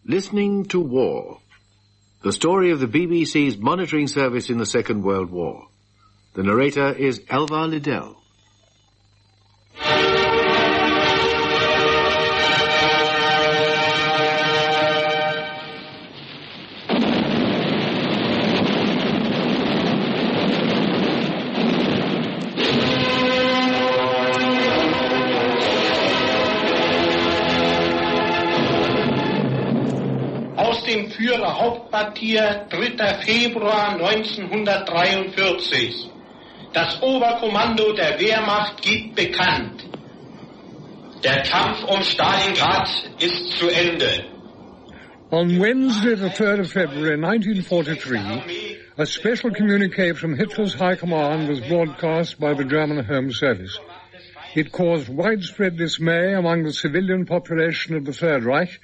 Listening to War. The story of the BBC's monitoring service in the Second World War. The narrator is Elvar Liddell. Dem Führerhauptquartier 3. Februar 1943. Das Oberkommando der Wehrmacht gibt bekannt. Der Kampf um Stalingrad ist zu Ende. On Wednesday, the 3rd of February 1943, a special communique from Hitler's High Command was broadcast by the German Home Service. It caused widespread dismay among the civilian population of the Third Reich,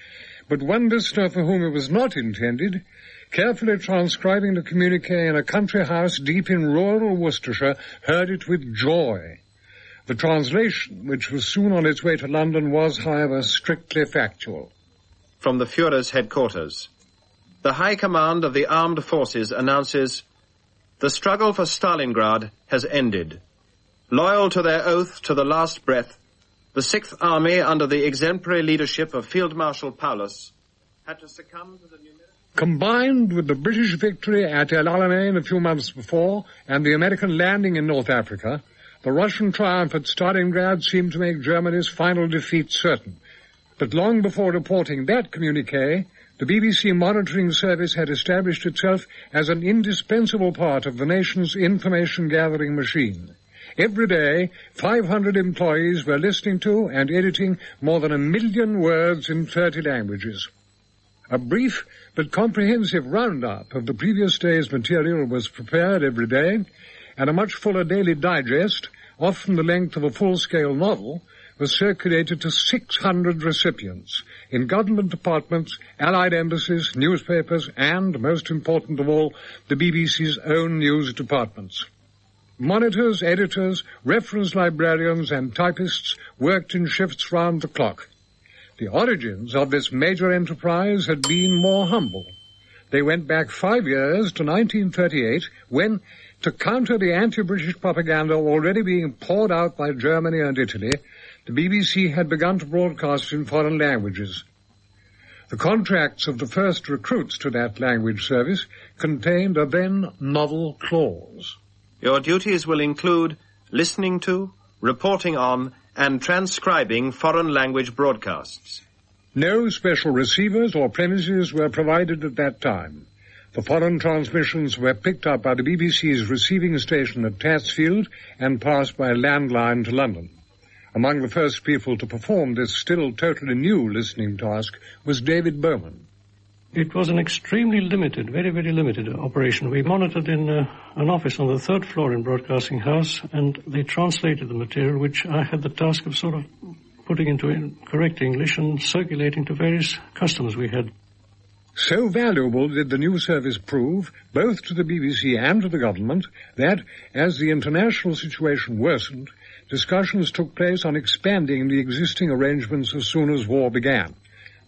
but one listener for whom it was not intended, carefully transcribing the communique in a country house deep in rural Worcestershire, heard it with joy. The translation, which was soon on its way to London, was, however, strictly factual. From the Führer's headquarters. The High Command of the Armed Forces announces, the struggle for Stalingrad has ended. Loyal to their oath to the last breath, the 6th Army, under the exemplary leadership of Field Marshal Paulus, had to succumb to the numerical... Combined with the British victory at El Alamein a few months before and the American landing in North Africa, the Russian triumph at Stalingrad seemed to make Germany's final defeat certain. But long before reporting that communique, the BBC monitoring service had established itself as an indispensable part of the nation's information-gathering machine. Every day, 500 employees were listening to and editing more than 1 million words in 30 languages. A brief but comprehensive roundup of the previous day's material was prepared every day, and a much fuller daily digest, often the length of a full-scale novel, was circulated to 600 recipients in government departments, allied embassies, newspapers, and, most important of all, the BBC's own news departments. Monitors, editors, reference librarians, and typists worked in shifts round the clock. The origins of this major enterprise had been more humble. They went back 5 years to 1938, when, to counter the anti-British propaganda already being poured out by Germany and Italy, the BBC had begun to broadcast in foreign languages. The contracts of the first recruits to that language service contained a then novel clause. Your duties will include listening to, reporting on, and transcribing foreign language broadcasts. No special receivers or premises were provided at that time. The foreign transmissions were picked up by the BBC's receiving station at Tatsfield and passed by landline to London. Among the first people to perform this still totally new listening task was David Bowman. It was an extremely limited, very, very limited operation. We monitored in an office on the 3rd floor in Broadcasting House, and they translated the material, which I had the task of sort of putting into correct English and circulating to various customers we had. So valuable did the new service prove, both to the BBC and to the government, that, as the international situation worsened, discussions took place on expanding the existing arrangements as soon as war began.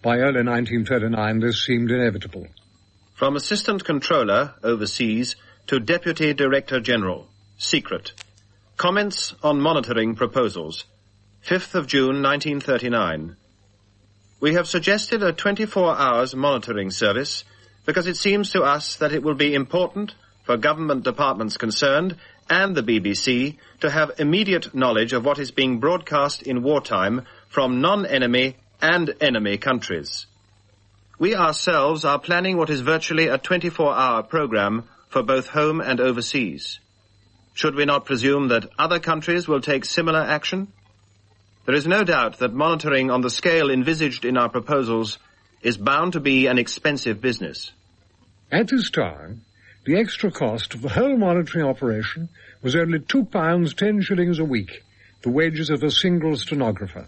By early 1939, this seemed inevitable. From Assistant Controller, Overseas, to Deputy Director General, Secret. Comments on monitoring proposals. 5th of June, 1939. We have suggested a 24 hours monitoring service because it seems to us that it will be important for government departments concerned and the BBC to have immediate knowledge of what is being broadcast in wartime from non-enemy and enemy countries. We ourselves are planning what is virtually a 24-hour program for both home and overseas. Should we not presume that other countries will take similar action? There is no doubt that monitoring on the scale envisaged in our proposals is bound to be an expensive business. At this time, the extra cost of the whole monitoring operation was only £2 10 shillings a week, the wages of a single stenographer.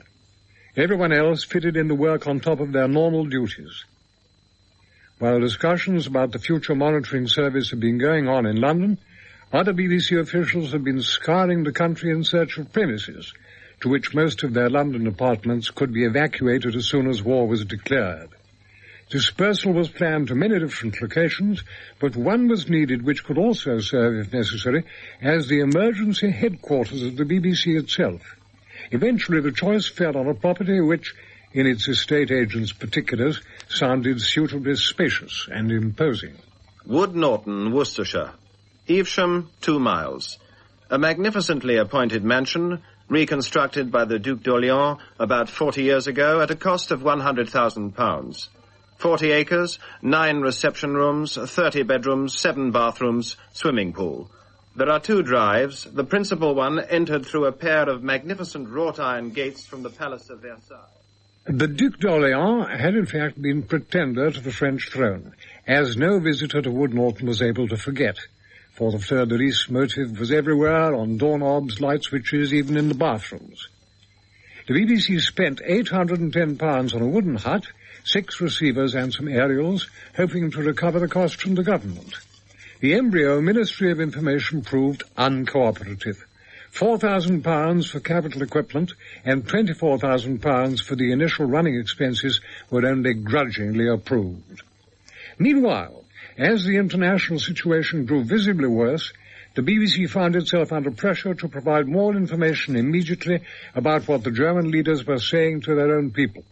Everyone else fitted in the work on top of their normal duties. While discussions about the future monitoring service had been going on in London, other BBC officials had been scouring the country in search of premises, to which most of their London departments could be evacuated as soon as war was declared. Dispersal was planned to many different locations, but one was needed which could also serve, if necessary, as the emergency headquarters of the BBC itself. Eventually the choice fell on a property which, in its estate agent's particulars, sounded suitably spacious and imposing. Wood Norton, Worcestershire. Evesham, 2 miles. A magnificently appointed mansion, reconstructed by the Duc d'Orléans about 40 years ago at a cost of £100,000. 40 acres, 9 reception rooms, 30 bedrooms, 7 bathrooms, swimming pool. There are 2 drives, the principal one entered through a pair of magnificent wrought iron gates from the Palace of Versailles. The Duc d'Orléans had in fact been pretender to the French throne, as no visitor to Wood Norton was able to forget, for the fleur-de-lis motif was everywhere, on doorknobs, light switches, even in the bathrooms. The BBC spent £810 on a wooden hut, 6 receivers and some aerials, hoping to recover the cost from the government. The embryo Ministry of Information proved uncooperative. £4,000 for capital equipment and £24,000 for the initial running expenses were only grudgingly approved. Meanwhile, as the international situation grew visibly worse, the BBC found itself under pressure to provide more information immediately about what the German leaders were saying to their own people.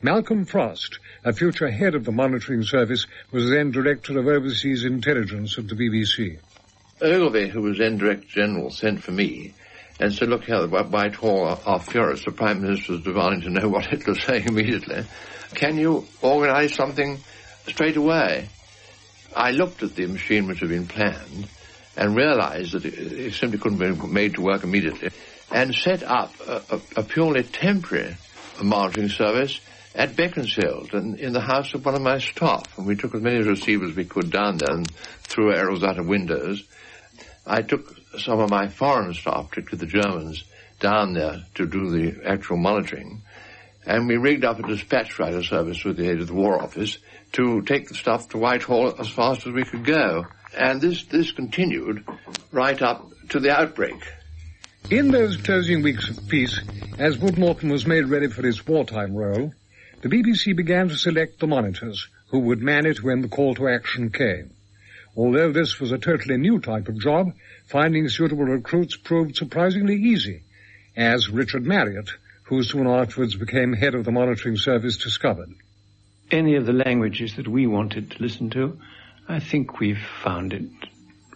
Malcolm Frost, a future head of the monitoring service, was then Director of Overseas Intelligence at the BBC. Ogilvy, who was then Director General, sent for me and said, look here, the Whitehall are furious. The Prime Minister was demanding to know what Hitler was saying immediately. Can you organise something straight away? I looked at the machine which had been planned and realised that it simply couldn't be made to work immediately, and set up a purely temporary monitoring service at Beaconsfield in the house of one of my staff. And we took as many receivers as we could down there and threw arrows out of windows. I took some of my foreign staff, particularly the Germans, down there to do the actual monitoring. And we rigged up a dispatch rider service with the aid of the War Office to take the stuff to Whitehall as fast as we could go. And this continued right up to the outbreak. In those closing weeks of peace, as Wood Norton was made ready for his wartime role, the BBC began to select the monitors who would man it when the call to action came. Although this was a totally new type of job, finding suitable recruits proved surprisingly easy, as Richard Marriott, who soon afterwards became head of the monitoring service, discovered. Any of the languages that we wanted to listen to, I think we've found it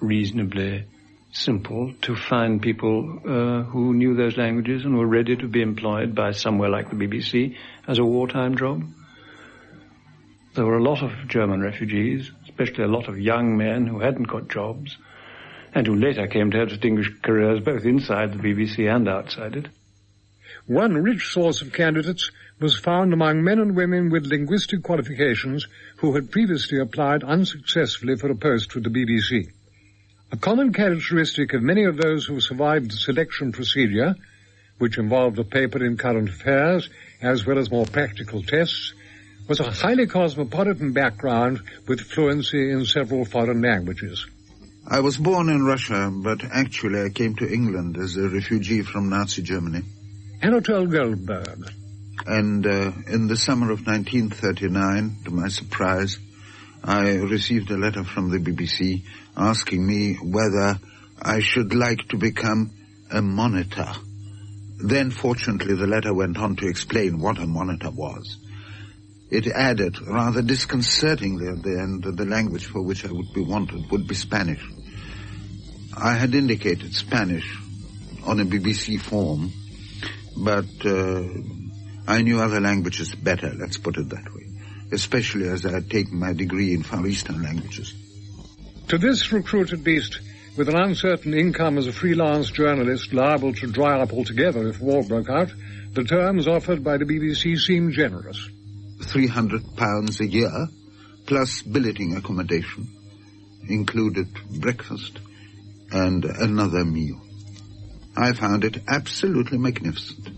reasonably simple to find people who knew those languages and were ready to be employed by somewhere like the BBC as a wartime job. There were a lot of German refugees, especially a lot of young men who hadn't got jobs and who later came to have distinguished careers both inside the BBC and outside it. One rich source of candidates was found among men and women with linguistic qualifications who had previously applied unsuccessfully for a post with the BBC. A common characteristic of many of those who survived the selection procedure, which involved a paper in current affairs as well as more practical tests, was a highly cosmopolitan background with fluency in several foreign languages. I was born in Russia, but actually I came to England as a refugee from Nazi Germany. Anatole Goldberg. And in the summer of 1939, to my surprise, I received a letter from the BBC asking me whether I should like to become a monitor. Then, fortunately, the letter went on to explain what a monitor was. It added, rather disconcertingly at the end, that the language for which I would be wanted would be Spanish. I had indicated Spanish on a BBC form, but I knew other languages better, let's put it that way, especially as I had taken my degree in Far Eastern languages. To this recruit, at least, with an uncertain income as a freelance journalist liable to dry up altogether if war broke out, the terms offered by the BBC seemed generous. £300 a year, plus billeting accommodation, included breakfast and another meal. I found it absolutely magnificent.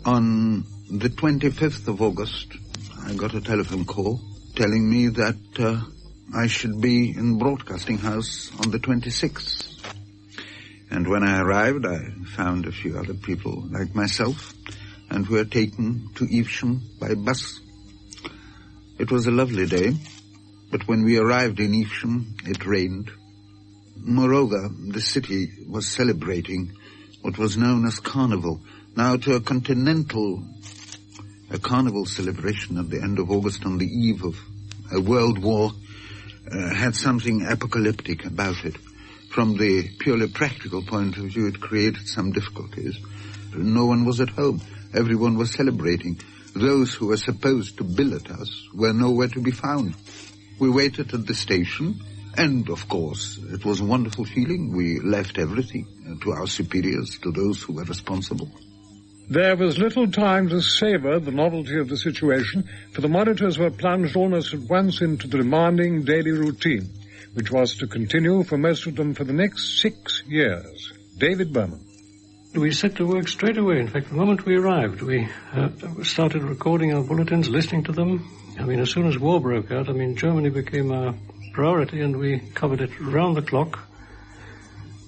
On the 25th of August, I got a telephone call telling me that I should be in Broadcasting House on the 26th. And when I arrived, I found a few other people like myself, and we were taken to Evesham by bus. It was a lovely day, but when we arrived in Evesham, it rained. Moreover, the city was celebrating what was known as Carnival. Now, to a carnival celebration at the end of August on the eve of a world war had something apocalyptic about it. From the purely practical point of view, it created some difficulties. No one was at home. Everyone was celebrating. Those who were supposed to billet us were nowhere to be found. We waited at the station, and, of course, it was a wonderful feeling. We left everything to our superiors, to those who were responsible. There was little time to savour the novelty of the situation, for the monitors were plunged almost at once into the demanding daily routine, which was to continue for most of them for the next 6 years. David Berman. We set to work straight away. In fact, the moment we arrived, we started recording our bulletins, listening to them. As soon as war broke out, Germany became our priority, and we covered it round the clock,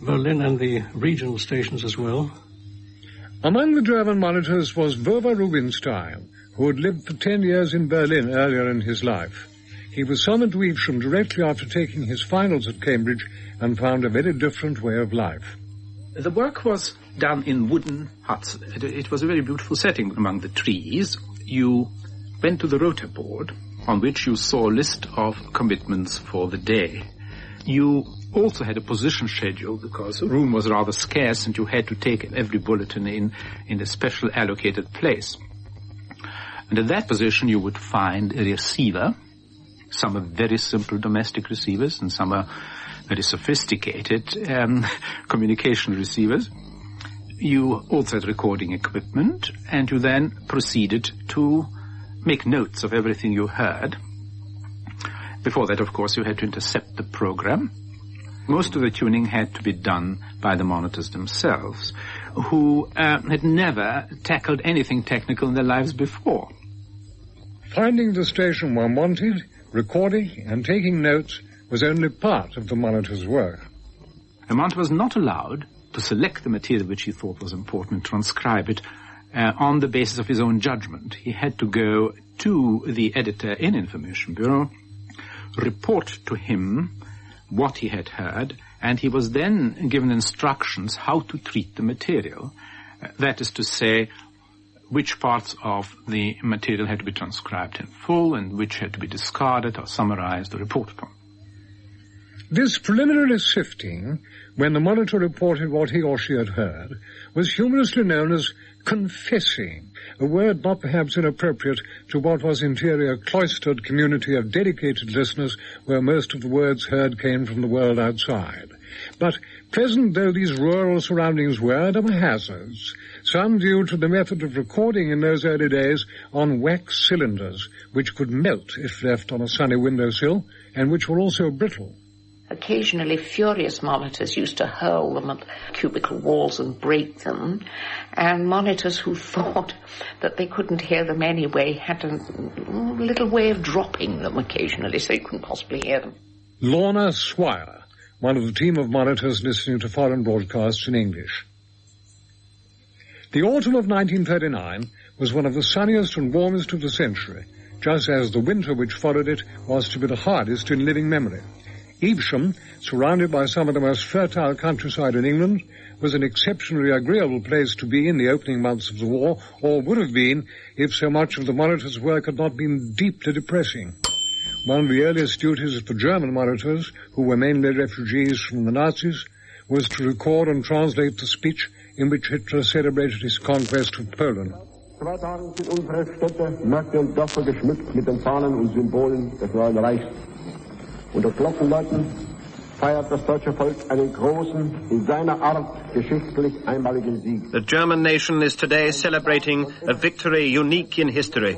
Berlin and the regional stations as well. Among the German monitors was Werner Rubinstein, who had lived for 10 years in Berlin earlier in his life. He was summoned to Evesham directly after taking his finals at Cambridge and found a very different way of life. The work was done in wooden huts. It was a very beautiful setting among the trees. You went to the rota board, on which you saw a list of commitments for the day. You also had a position schedule, because room was rather scarce and you had to take every bulletin in a special allocated place. And at that position you would find a receiver. Some are very simple domestic receivers and some are very sophisticated communication receivers. You also had recording equipment, and you then proceeded to make notes of everything you heard. Before that, of course, you had to intercept the program. Most of the tuning had to be done by the monitors themselves, who had never tackled anything technical in their lives before. Finding the station one wanted, recording and taking notes was only part of the monitor's work. A monitor was not allowed to select the material which he thought was important and transcribe it on the basis of his own judgment. He had to go to the editor in Information Bureau, report to him what he had heard, and he was then given instructions how to treat the material. That is to say, which parts of the material had to be transcribed in full and which had to be discarded or summarized or reported on. This preliminary sifting, when the monitor reported what he or she had heard, was humorously known as confessing, a word not perhaps inappropriate to what was in theory a cloistered community of dedicated listeners where most of the words heard came from the world outside. But pleasant though these rural surroundings were, there were hazards, some due to the method of recording in those early days on wax cylinders, which could melt if left on a sunny windowsill, and which were also brittle. Occasionally furious monitors used to hurl them at cubicle walls and break them, and monitors who thought that they couldn't hear them anyway had a little way of dropping them occasionally so you couldn't possibly hear them. Lorna Swire, one of the team of monitors listening to foreign broadcasts in English. The autumn of 1939 was one of the sunniest and warmest of the century, just as the winter which followed it was to be the hardest in living memory. Evesham, surrounded by some of the most fertile countryside in England, was an exceptionally agreeable place to be in the opening months of the war, or would have been if so much of the monitor's work had not been deeply depressing. One of the earliest duties of the German monitors, who were mainly refugees from the Nazis, was to record and translate the speech in which Hitler celebrated his conquest of Poland. 2 Tagen sind unsere Städte, Märkte und Dörfer geschmückt mit den Fahnen und Symbolen des neuen Reichs. Unter Glockenläuten feiert das deutsche Volk einen großen, in seiner Art geschichtlich einmaligen Sieg. The German nation is today celebrating a victory unique in history.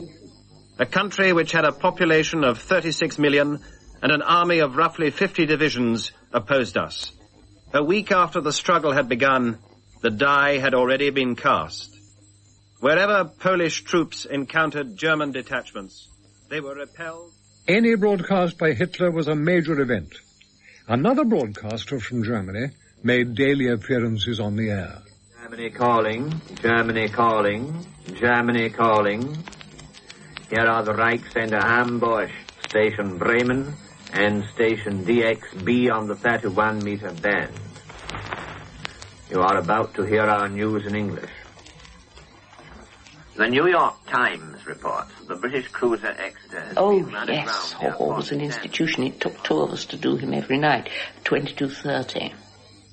A country which had a population of 36 million and an army of roughly 50 divisions opposed us. A week after the struggle had begun, the die had already been cast. Wherever Polish troops encountered German detachments, they were repelled. Any broadcast by Hitler was a major event. Another broadcaster from Germany made daily appearances on the air. Germany calling, Germany calling, Germany calling. Here are the Reichs under ambush, Station Bremen and Station DXB on the 31-meter band. You are about to hear our news in English. The New York Times reports the British cruiser Exeter has been run aground. Hall was an institution. It took 2 of us to do him every night, 22:30.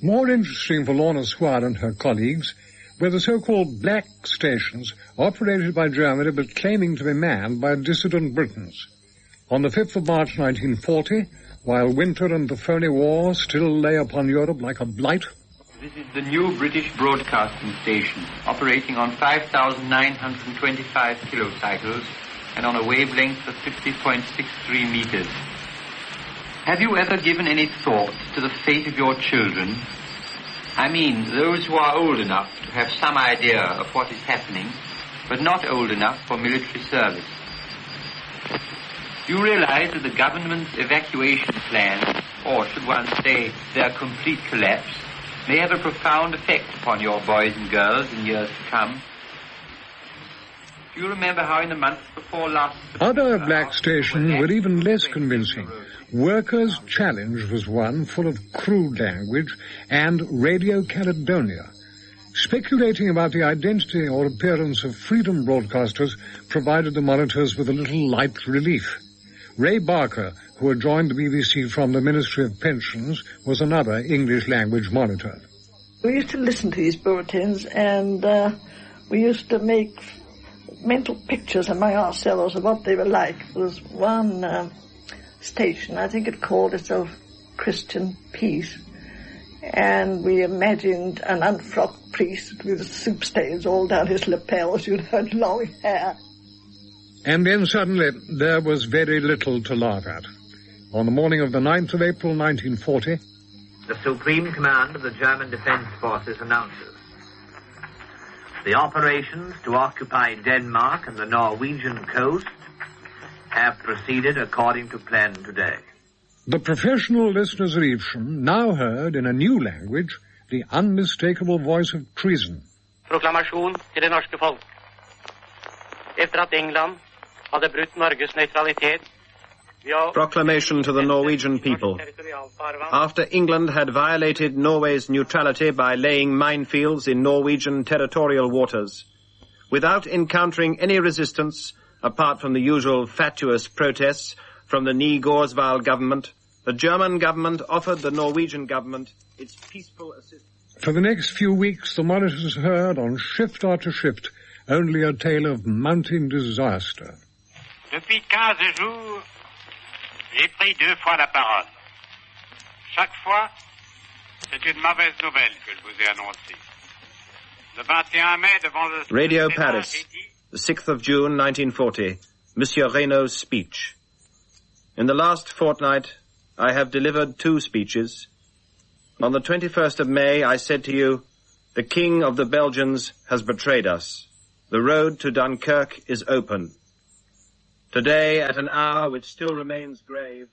More interesting for Lorna Squire and her colleagues were the so-called black stations operated by Germany but claiming to be manned by dissident Britons. On the 5th of March 1940, while winter and the phony war still lay upon Europe like a blight, this is the new British broadcasting station, operating on 5,925 kilocycles and on a wavelength of 50.63 meters. Have you ever given any thought to the fate of your children? I mean, those who are old enough to have some idea of what is happening, but not old enough for military service. You realize that the government's evacuation plan, or should one say their complete collapse, may have a profound effect upon your boys and girls in years to come. Do you remember how in the months before last... Other black stations were even less convincing. Workers' Challenge was one full of crude language, and Radio Caledonia. Speculating about the identity or appearance of freedom broadcasters provided the monitors with a little light relief. Ray Barker, who had joined the BBC from the Ministry of Pensions, was another English-language monitor. We used to listen to these bulletins, and we used to make mental pictures among ourselves of what they were like. There was one station, I think it called itself Christian Peace, and we imagined an unfrocked priest with soup stains all down his lapels, you know, and long hair. And then suddenly there was very little to laugh at. On the morning of the 9th of April 1940... the Supreme Command of the German Defense Forces announces the operations to occupy Denmark and the Norwegian coast have proceeded according to plan today. The professional listeners of Evesham now heard in a new language the unmistakable voice of treason. Proklamation til det norske folk. Efter at England hadde brutt Norges neutralitet. Proclamation to the Norwegian people. After England had violated Norway's neutrality by laying minefields in Norwegian territorial waters, without encountering any resistance, apart from the usual fatuous protests from the Nygaardsvold government, the German government offered the Norwegian government its peaceful assistance. For the next few weeks, the monitors heard on shift after shift only a tale of mounting disaster. Depuis 15 jours, j'ai pris 2 fois la parole. Chaque fois, c'est une mauvaise nouvelle que je vous ai annoncée. Le 21 mai, devant le... Radio Paris, the 6th of June, 1940, Monsieur Reynaud's speech. In the last fortnight, I have delivered 2 speeches. On the 21st of May, I said to you, the King of the Belgians has betrayed us. The road to Dunkirk is open. Today, at an hour which still remains grave,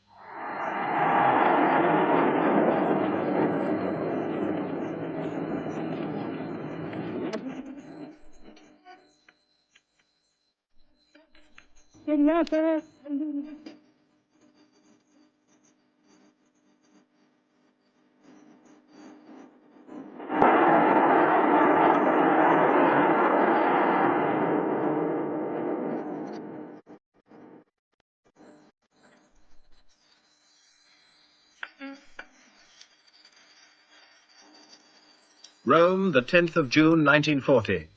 Rome, the 10th of June, 1940.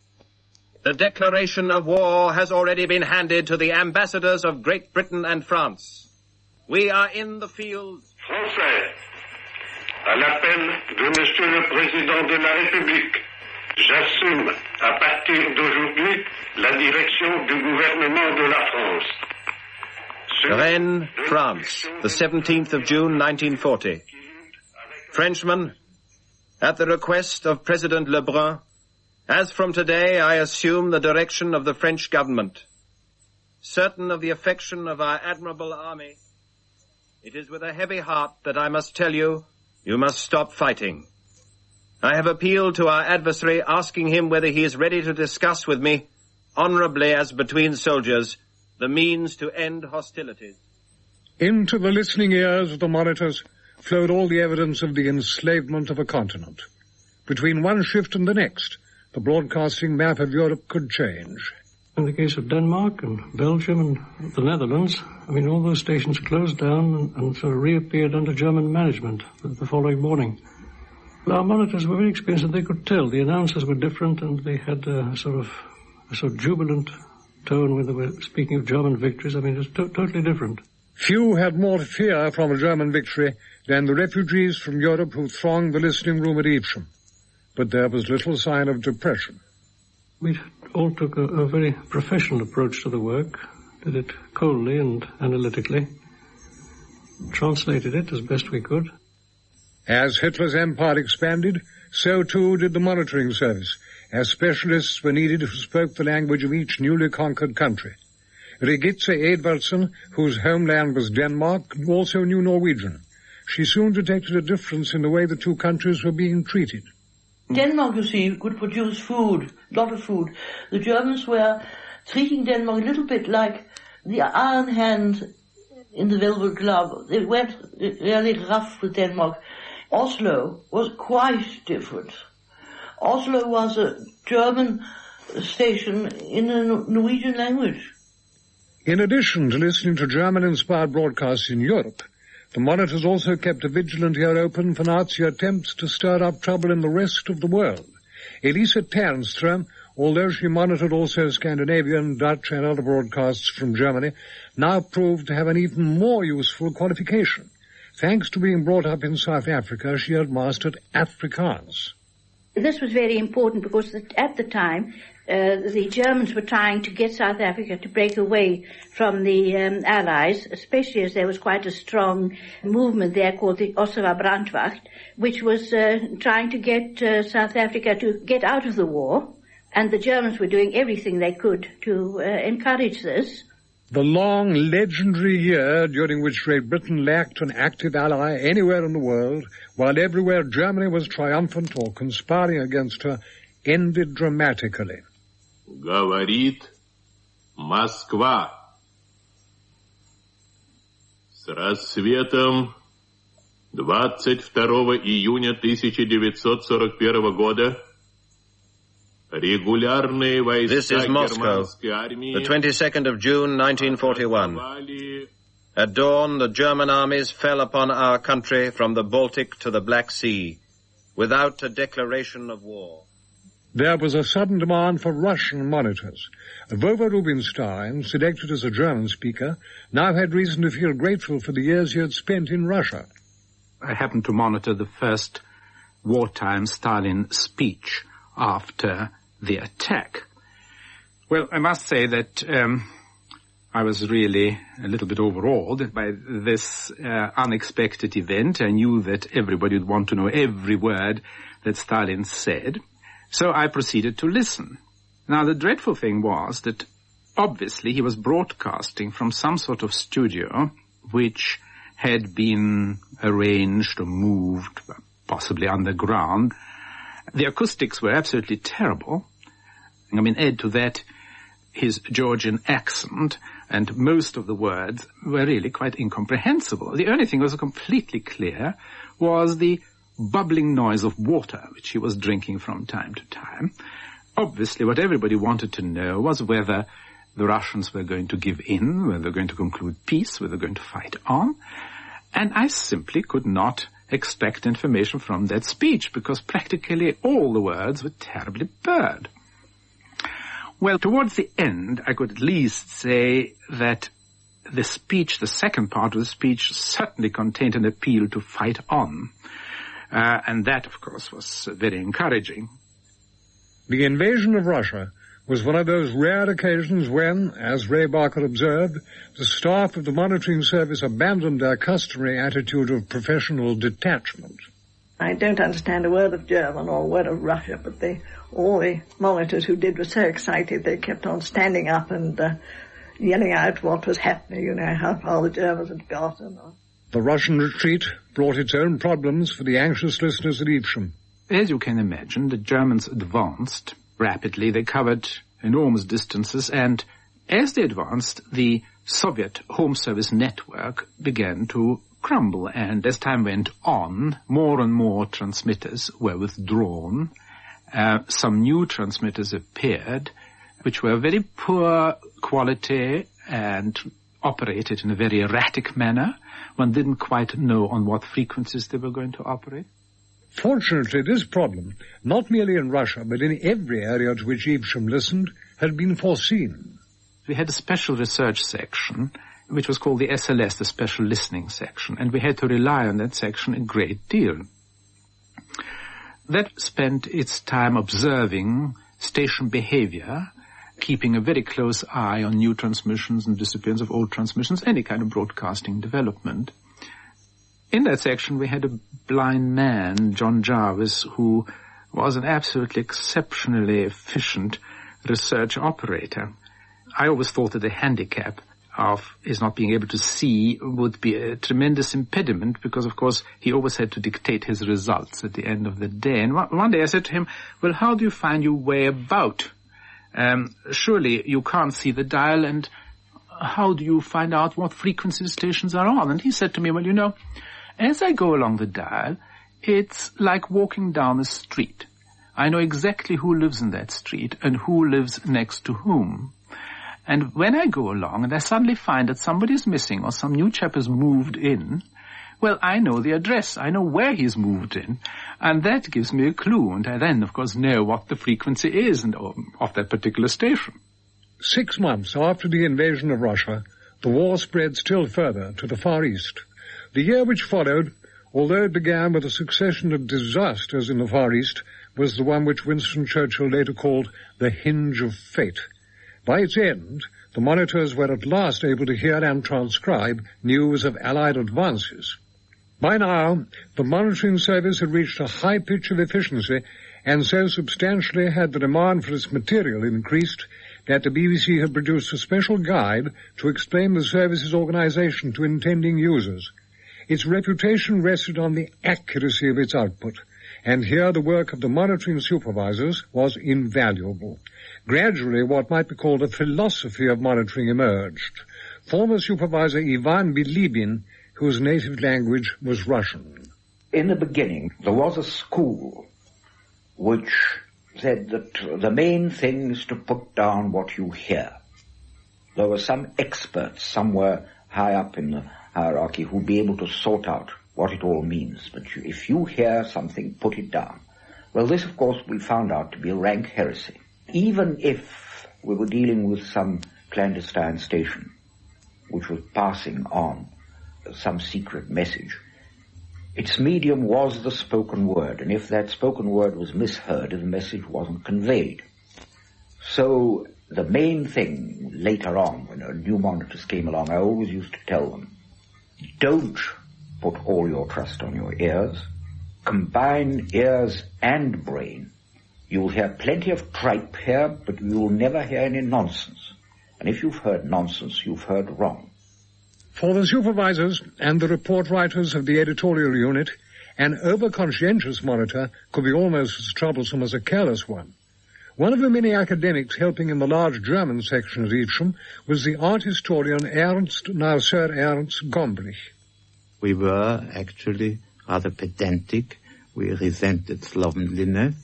The declaration of war has already been handed to the ambassadors of Great Britain and France. We are in the field. Français, à l'appel de Monsieur le Président de la République, j'assume à partir d'aujourd'hui la direction du gouvernement de la France. Rennes, France, the 17th of June, 1940. Frenchmen, at the request of President Lebrun, as from today I assume the direction of the French government. Certain of the affection of our admirable army, it is with a heavy heart that I must tell you, you must stop fighting. I have appealed to our adversary, asking him whether he is ready to discuss with me, honorably as between soldiers, the means to end hostilities. Into the listening ears of the monitors flowed all the evidence of the enslavement of a continent. Between one shift and the next, the broadcasting map of Europe could change. In the case of Denmark and Belgium and the Netherlands, all those stations closed down and sort of reappeared under German management the following morning. Our monitors were very experienced and they could tell. The announcers were different and they had a sort of jubilant tone when they were speaking of German victories. It was totally different. Few had more to fear from a German victory than the refugees from Europe who thronged the listening room at Evesham. But there was little sign of depression. We all took a very professional approach to the work, did it coldly and analytically, translated it as best we could. As Hitler's empire expanded, so too did the monitoring service, as specialists were needed who spoke the language of each newly conquered country. Regitze Edvardsen, whose homeland was Denmark, also knew Norwegian. She soon detected a difference in the way the two countries were being treated. Denmark, you see, could produce food, a lot of food. The Germans were treating Denmark a little bit like the iron hand in the velvet glove. They went really rough with Denmark. Oslo was quite different. Oslo was a German station in the Norwegian language. In addition to listening to German-inspired broadcasts in Europe, the monitors also kept a vigilant ear open for Nazi attempts to stir up trouble in the rest of the world. Elisa Ternström, although she monitored also Scandinavian, Dutch and other broadcasts from Germany, now proved to have an even more useful qualification. Thanks to being brought up in South Africa, she had mastered Afrikaans. This was very important because at the time, the Germans were trying to get South Africa to break away from the Allies, especially as there was quite a strong movement there called the Ossewa Brandwacht, which was trying to get South Africa to get out of the war, and the Germans were doing everything they could to encourage this. The long, legendary year during which Great Britain lacked an active ally anywhere in the world, while everywhere Germany was triumphant or conspiring against her, ended dramatically. Говорит Москва. С рассветом 22 июня 1941 года регулярные войска германской армии. The 22nd of June 1941. At dawn, the German armies fell upon our country from the Baltic to the Black Sea, without a declaration of war. There was a sudden demand for Russian monitors. Vova Rubinstein, selected as a German speaker, now had reason to feel grateful for the years he had spent in Russia. I happened to monitor the first wartime Stalin speech after the attack. Well, I must say that I was really a little bit overawed by this unexpected event. I knew that everybody would want to know every word that Stalin said. So I proceeded to listen. Now, the dreadful thing was that obviously he was broadcasting from some sort of studio which had been arranged or moved, possibly underground. The acoustics were absolutely terrible. Add to that his Georgian accent, and most of the words were really quite incomprehensible. The only thing that was completely clear was the bubbling noise of water, which he was drinking from time to time. Obviously, what everybody wanted to know was whether the Russians were going to give in, whether they were going to conclude peace, whether they were going to fight on. And I simply could not expect information from that speech, because practically all the words were terribly blurred. Well, towards the end, I could at least say that the speech, the second part of the speech, certainly contained an appeal to fight on. And that, of course, was very encouraging. The invasion of Russia was one of those rare occasions when, as Ray Barker observed, the staff of the monitoring service abandoned their customary attitude of professional detachment. I don't understand a word of German or a word of Russia, but all the monitors who did were so excited they kept on standing up and yelling out what was happening, how far the Germans had gotten. The Russian retreat brought its own problems for the anxious listeners at Evesham. As you can imagine, the Germans advanced rapidly. They covered enormous distances, and As they advanced, the Soviet Home Service network began to crumble, and as time went on, more and more transmitters were withdrawn. Some new transmitters appeared, which were very poor quality and operated in a very erratic manner. One didn't quite know on what frequencies they were going to operate. Fortunately, this problem, not merely in Russia, but in every area to which Evesham listened, had been foreseen. We had a special research section, which was called the SLS, the Special Listening Section, and we had to rely on that section a great deal. That spent its time observing station behavior, keeping a very close eye on new transmissions and disappearance of old transmissions, any kind of broadcasting development. In that section, we had a blind man, John Jarvis, who was an absolutely exceptionally efficient research operator. I always thought that the handicap of his not being able to see would be a tremendous impediment because, of course, he always had to dictate his results at the end of the day. And one day I said to him, well, how do you find your way about? Surely you can't see the dial, and how do you find out what frequency stations are on? And he said to me, well, you know, as I go along the dial, it's like walking down a street. I know exactly who lives in that street and who lives next to whom. And when I go along and I suddenly find that somebody's missing or some new chap has moved in, well, I know the address. I know where he's moved in. And that gives me a clue. And I then, of course, know what the frequency is of that particular station. 6 months after the invasion of Russia, the war spread still further to the Far East. The year which followed, although it began with a succession of disasters in the Far East, was the one which Winston Churchill later called the hinge of fate. By its end, the monitors were at last able to hear and transcribe news of Allied advances. By now, the monitoring service had reached a high pitch of efficiency, and so substantially had the demand for its material increased that the BBC had produced a special guide to explain the service's organization to intending users. Its reputation rested on the accuracy of its output, and here the work of the monitoring supervisors was invaluable. Gradually, what might be called a philosophy of monitoring emerged. Former supervisor Ivan Bilibin, whose native language was Russian. In the beginning, there was a school which said that the main thing is to put down what you hear. There were some experts somewhere high up in the hierarchy who'd be able to sort out what it all means. But if you hear something, put it down. Well, this, of course, we found out to be a rank heresy. Even if we were dealing with some clandestine station which was passing on some secret message, its medium was the spoken word, and if that spoken word was misheard, the message wasn't conveyed. So the main thing later on, when new monitors came along, I always used to tell them, don't put all your trust on your ears. Combine ears and brain. You'll hear plenty of tripe here, but you will never hear any nonsense. And if you've heard nonsense, you've heard wrong. For the supervisors and the report writers of the editorial unit, an over-conscientious monitor could be almost as troublesome as a careless one. One of the many academics helping in the large German section at Evesham was the art historian now Sir Ernst Gombrich. We were actually rather pedantic. We resented slovenliness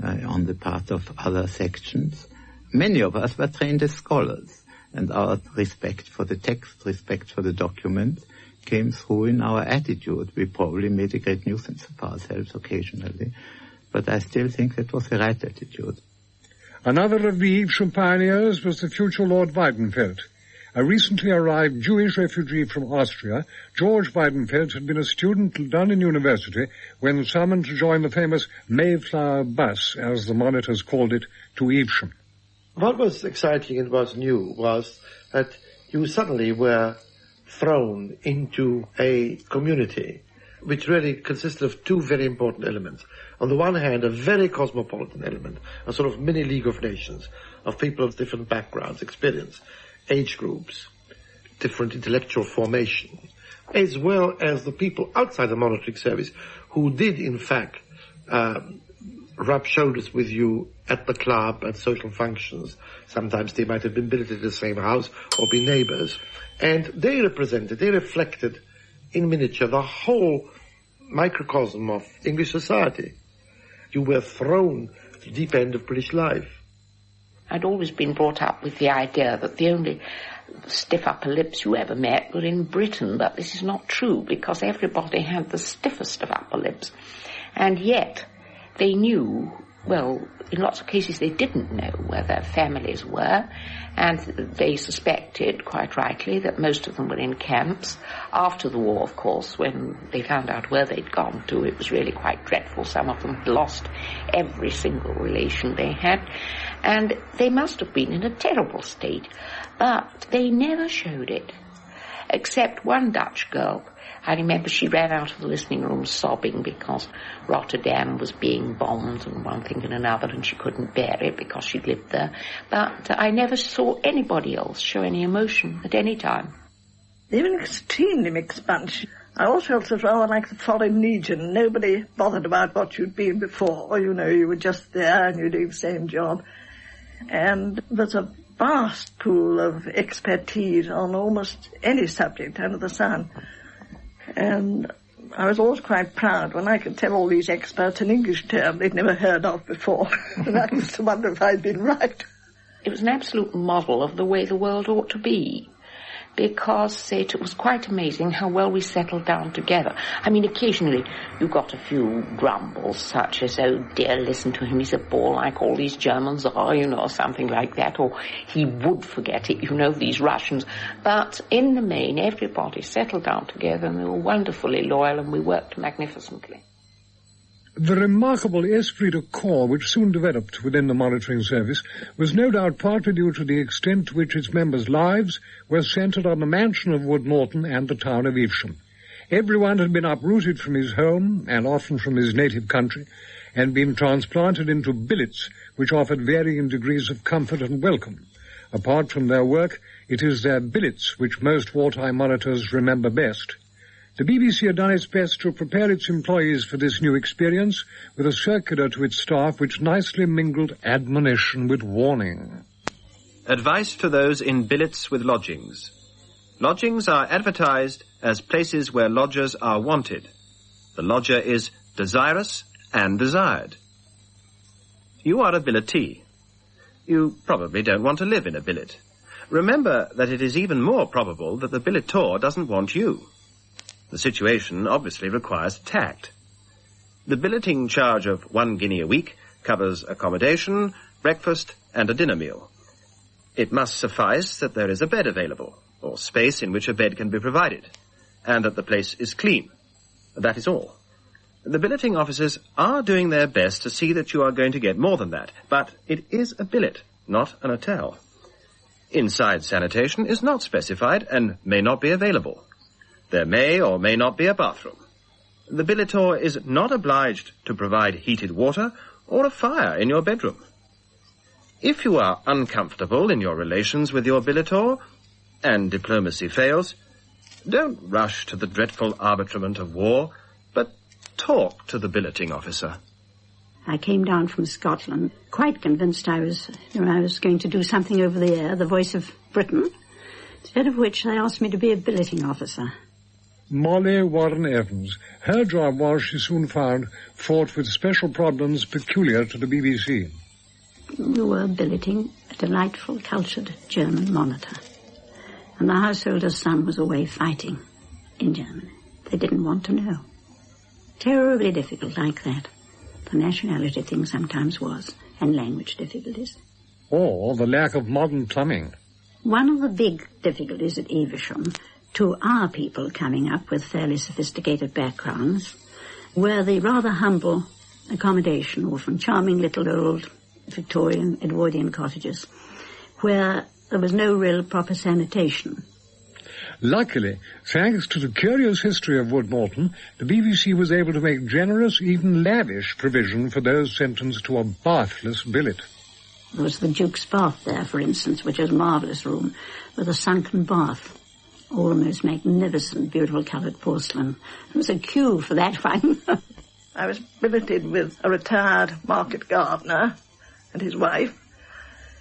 on the part of other sections. Many of us were trained as scholars, and our respect for the text, respect for the document, came through in our attitude. We probably made a great nuisance of ourselves occasionally, but I still think that was the right attitude. Another of the Evesham pioneers was the future Lord Weidenfeld. A recently arrived Jewish refugee from Austria, George Weidenfeld had been a student at London University when summoned to join the famous Mayflower bus, as the monitors called it, to Evesham. What was exciting and was new was that you suddenly were thrown into a community which really consisted of two very important elements. On the one hand, a very cosmopolitan element, a sort of mini League of Nations of people of different backgrounds, experience, age groups, different intellectual formation, as well as the people outside the monitoring service who did, in fact, rub shoulders with you at the club, at social functions. Sometimes they might have been billeted in the same house or be neighbors. And they reflected in miniature the whole microcosm of English society. You were thrown to the deep end of British life. I'd always been brought up with the idea that the only stiff upper lips you ever met were in Britain, but this is not true, because everybody had the stiffest of upper lips. And yet they knew, well, in lots of cases they didn't know where their families were, and they suspected, quite rightly, that most of them were in camps. After the war, of course, when they found out where they'd gone to, it was really quite dreadful. Some of them had lost every single relation they had, and they must have been in a terrible state, but they never showed it, except one Dutch girl. I remember she ran out of the listening room sobbing because Rotterdam was being bombed and one thing and another, and she couldn't bear it because she'd lived there. But I never saw anybody else show any emotion at any time. They were an extremely mixed bunch. I always felt it rather like the Foreign Legion. Nobody bothered about what you'd been before. You know, you were just there and you did the same job. And there's a vast pool of expertise on almost any subject under the sun. And I was always quite proud when I could tell all these experts an English term they'd never heard of before. And I used to wonder if I'd been right. It was an absolute model of the way the world ought to be, because it was quite amazing how well we settled down together. I mean, occasionally you got a few grumbles, such as, oh dear, listen to him, he's a bore like all these Germans are, you know, something like that, or he would forget it, you know, these Russians. But in the main, everybody settled down together, and they were wonderfully loyal, and we worked magnificently. The remarkable esprit de corps which soon developed within the monitoring service was no doubt partly due to the extent to which its members' lives were centred on the mansion of Wood Norton and the town of Evesham. Everyone had been uprooted from his home, and often from his native country, and been transplanted into billets which offered varying degrees of comfort and welcome. Apart from their work, it is their billets which most wartime monitors remember best. The BBC had done its best to prepare its employees for this new experience with a circular to its staff which nicely mingled admonition with warning. Advice to those in billets with lodgings. Lodgings are advertised as places where lodgers are wanted. The lodger is desirous and desired. You are a billetee. You probably don't want to live in a billet. Remember that it is even more probable that the billetor doesn't want you. The situation obviously requires tact. The billeting charge of £1 guinea a week covers accommodation, breakfast, and a dinner meal. It must suffice that there is a bed available, or space in which a bed can be provided, and that the place is clean. That is all. The billeting officers are doing their best to see that you are going to get more than that, but it is a billet, not an hotel. Inside sanitation is not specified and may not be available. There may or may not be a bathroom. The billetor is not obliged to provide heated water or a fire in your bedroom. If you are uncomfortable in your relations with your billetor, and diplomacy fails, don't rush to the dreadful arbitrament of war, but talk to the billeting officer. I came down from Scotland, quite convinced I was going to do something over the air, the voice of Britain, instead of which they asked me to be a billeting officer. Molly Warren Evans. Her job was, she soon found, fought with special problems peculiar to the BBC. We were billeting a delightful, cultured German monitor. And the householder's son was away fighting in Germany. They didn't want to know. Terribly difficult like that. The nationality thing sometimes was, and language difficulties. Or the lack of modern plumbing. One of the big difficulties at Evesham, to our people coming up with fairly sophisticated backgrounds, were the rather humble accommodation, often charming little old Victorian Edwardian cottages, where there was no real proper sanitation. Luckily, thanks to the curious history of Wood Norton, the BBC was able to make generous, even lavish provision for those sentenced to a bathless billet. There was the Duke's bath there, for instance, which is a marvellous room, with a sunken bath. All the most magnificent, beautiful coloured porcelain. There was a queue for that one. I was billeted with a retired market gardener, and his wife,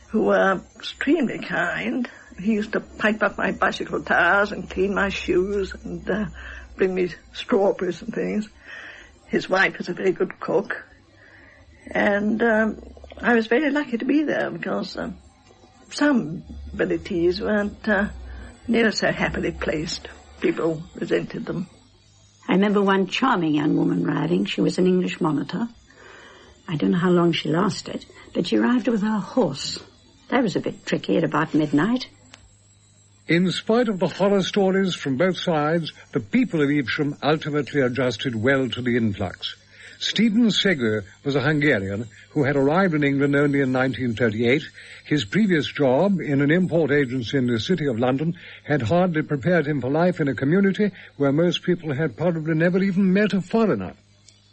who were extremely kind. He used to pipe up my bicycle tires and clean my shoes and bring me strawberries and things. His wife was a very good cook. And I was very lucky to be there because some abilities weren't near so happily placed. People resented them. I remember one charming young woman arriving. She was an English monitor. I don't know how long she lasted, but she arrived with her horse. That was a bit tricky at about midnight. In spite of the horror stories from both sides, the people of Evesham ultimately adjusted well to the influx. Stephen Segur was a Hungarian who had arrived in England only in 1938. His previous job in an import agency in the City of London had hardly prepared him for life in a community where most people had probably never even met a foreigner.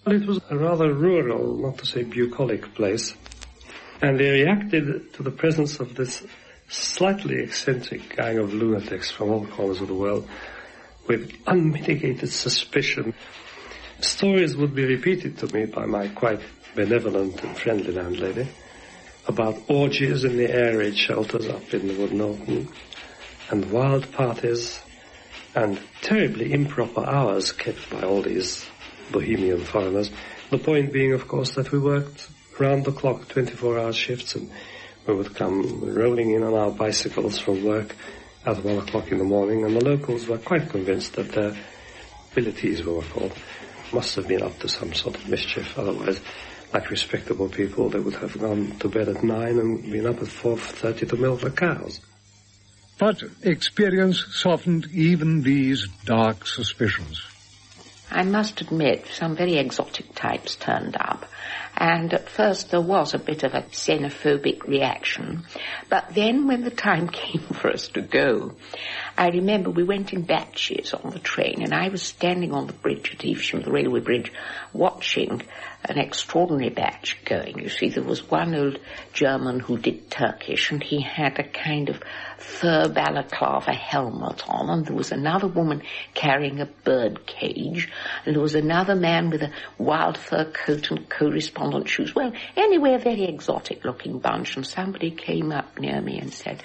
Well, it was a rather rural, not to say bucolic place, and they reacted to the presence of this slightly eccentric gang of lunatics from all corners of the world with unmitigated suspicion. Stories would be repeated to me by my quite benevolent and friendly landlady about orgies in the air raid shelters up in the Wood Norton, and wild parties and terribly improper hours kept by all these bohemian foreigners. The point being, of course, that we worked round the clock, 24-hour shifts, and we would come rolling in on our bicycles from work at 1 o'clock in the morning, and the locals were quite convinced that their abilities, we were called, must have been up to some sort of mischief. Otherwise, like respectable people, they would have gone to bed at 9 and been up at 4:30 to milk the cows. But experience softened even these dark suspicions. I must admit, some very exotic types turned up, and at first there was a bit of a xenophobic reaction. But then when the time came for us to go, I remember we went in batches on the train, and I was standing on the bridge at Evesham, the railway bridge, watching an extraordinary batch going. You see, there was one old German who did Turkish, and he had a kind of fur balaclava helmet on, and there was another woman carrying a bird cage, and there was another man with a wild fur coat and correspondent shoes. Well, anyway, a very exotic-looking bunch, and somebody came up near me and said,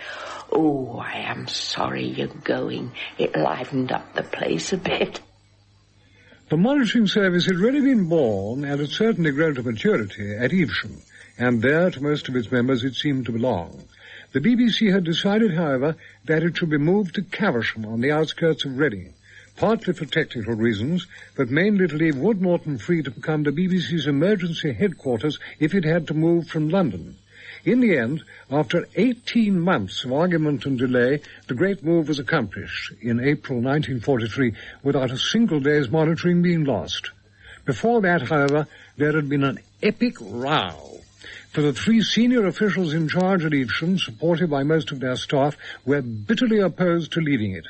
"Oh, I am sorry you're going. It livened up the place a bit." The monitoring service had really been born and had certainly grown to maturity at Evesham, and there to most of its members it seemed to belong. The BBC had decided, however, that it should be moved to Caversham on the outskirts of Reading, partly for technical reasons, but mainly to leave Wood Norton free to become the BBC's emergency headquarters if it had to move from London. In the end, after 18 months of argument and delay, the great move was accomplished in April 1943 without a single day's monitoring being lost. Before that, however, there had been an epic row. For the three senior officials in charge at Evesham, supported by most of their staff, were bitterly opposed to leaving it.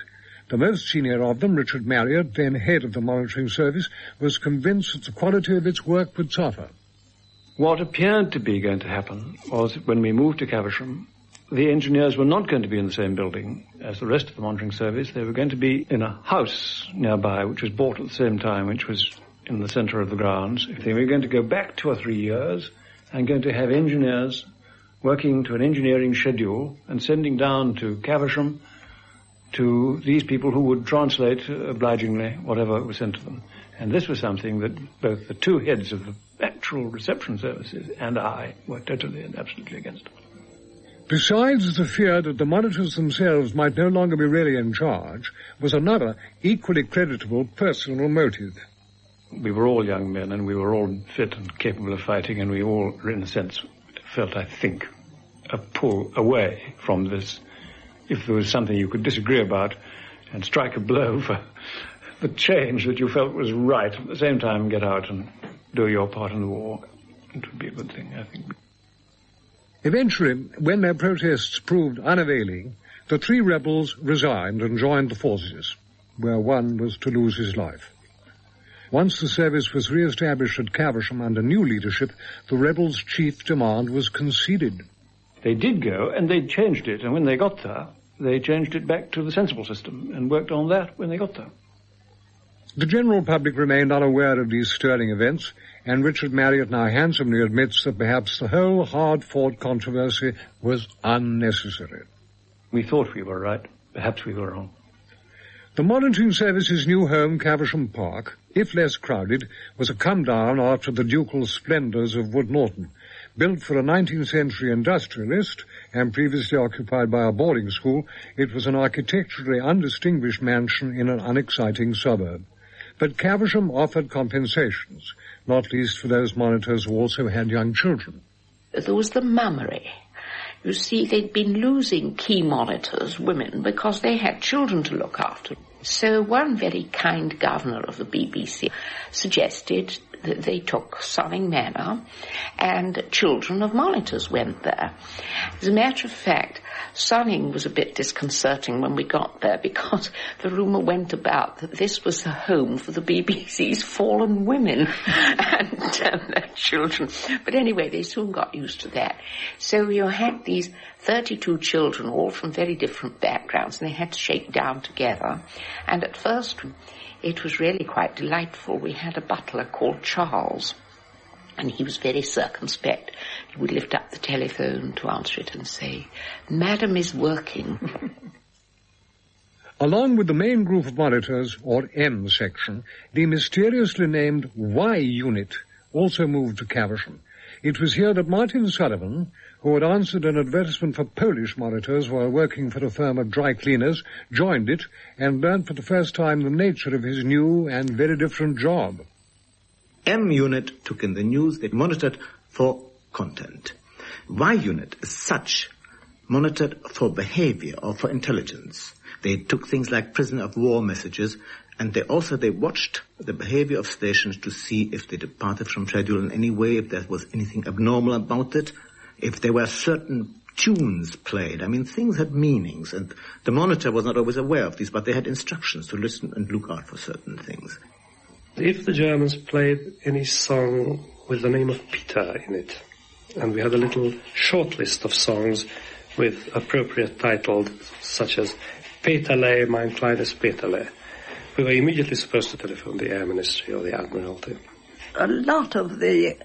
The most senior of them, Richard Marriott, then head of the monitoring service, was convinced that the quality of its work would suffer. What appeared to be going to happen was that when we moved to Caversham, the engineers were not going to be in the same building as the rest of the monitoring service. They were going to be in a house nearby, which was bought at the same time, which was in the centre of the grounds. They were going to go back 2 or 3 years and going to have engineers working to an engineering schedule and sending down to Caversham to these people who would translate obligingly whatever was sent to them. And this was something that both the two heads of the actual reception services and I were totally and absolutely against. Besides the fear that the monitors themselves might no longer be really in charge, was another equally creditable personal motive. We were all young men, and we were all fit and capable of fighting, and we all, in a sense, felt, I think, a pull away from this. If there was something you could disagree about and strike a blow for the change that you felt was right, at the same time get out and do your part in the war, it would be a good thing, I think. Eventually, when their protests proved unavailing, the three rebels resigned and joined the forces, where one was to lose his life. Once the service was re-established at Caversham under new leadership, the rebels' chief demand was conceded. They did go, and they changed it, and when they got there, they changed it back to the sensible system and worked on that when they got there. The general public remained unaware of these stirring events, and Richard Marriott now handsomely admits that perhaps the whole hard-fought controversy was unnecessary. We thought we were right. Perhaps we were wrong. The monitoring service's new home, Caversham Park, if less crowded, was a come-down after the ducal splendours of Wood Norton. Built for a 19th century industrialist and previously occupied by a boarding school, it was an architecturally undistinguished mansion in an unexciting suburb. But Caversham offered compensations, not least for those monitors who also had young children. There was the mummery. You see, they'd been losing key monitors, women, because they had children to look after. So one very kind governor of the BBC suggested that they took Sonning Manor, and children of monitors went there. As a matter of fact, Sonning was a bit disconcerting when we got there, because the rumour went about that this was the home for the BBC's fallen women and their children. But anyway, they soon got used to that. So you had these 32 children, all from very different backgrounds, and they had to shake down together. And at first, it was really quite delightful. We had a butler called Charles, and he was very circumspect. He would lift up the telephone to answer it and say, "Madam is working." Along with the main group of monitors, or M section, the mysteriously named Y unit also moved to Caversham. It was here that Martin Sullivan, who had answered an advertisement for Polish monitors while working for a firm of dry cleaners, joined it and learned for the first time the nature of his new and very different job. M unit took in the news. They monitored for content. Y unit, as such, monitored for behavior or for intelligence. They took things like prisoner of war messages, and they watched the behavior of stations to see if they departed from schedule in any way, if there was anything abnormal about it, if there were certain tunes played. I mean, things had meanings, and the monitor was not always aware of these, but they had instructions to listen and look out for certain things. If the Germans played any song with the name of Peter in it, and we had a little short list of songs with appropriate titles, such as Peterle, mein kleines Peterle, we were immediately supposed to telephone the Air Ministry or the Admiralty. A lot of the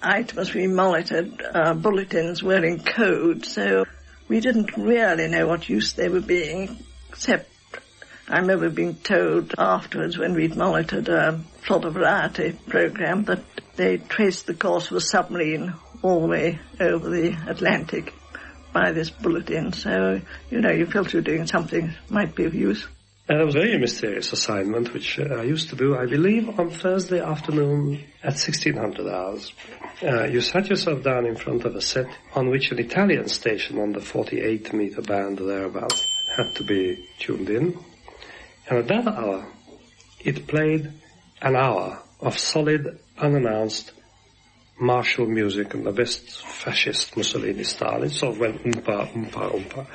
items we monitored, bulletins, were in code, so we didn't really know what use they were being, except I remember being told afterwards when we'd monitored a plot of variety program that they traced the course of a submarine all the way over the Atlantic by this bulletin. So, you felt you were doing something that might be of use. And it was a very mysterious assignment, which I used to do, I believe, on Thursday afternoon at 1600 hours. You sat yourself down in front of a set on which an Italian station on the 48-meter band thereabouts had to be tuned in. And at that hour, it played an hour of solid, unannounced martial music in the best fascist Mussolini style. It sort of went oompa, oompa, oompa.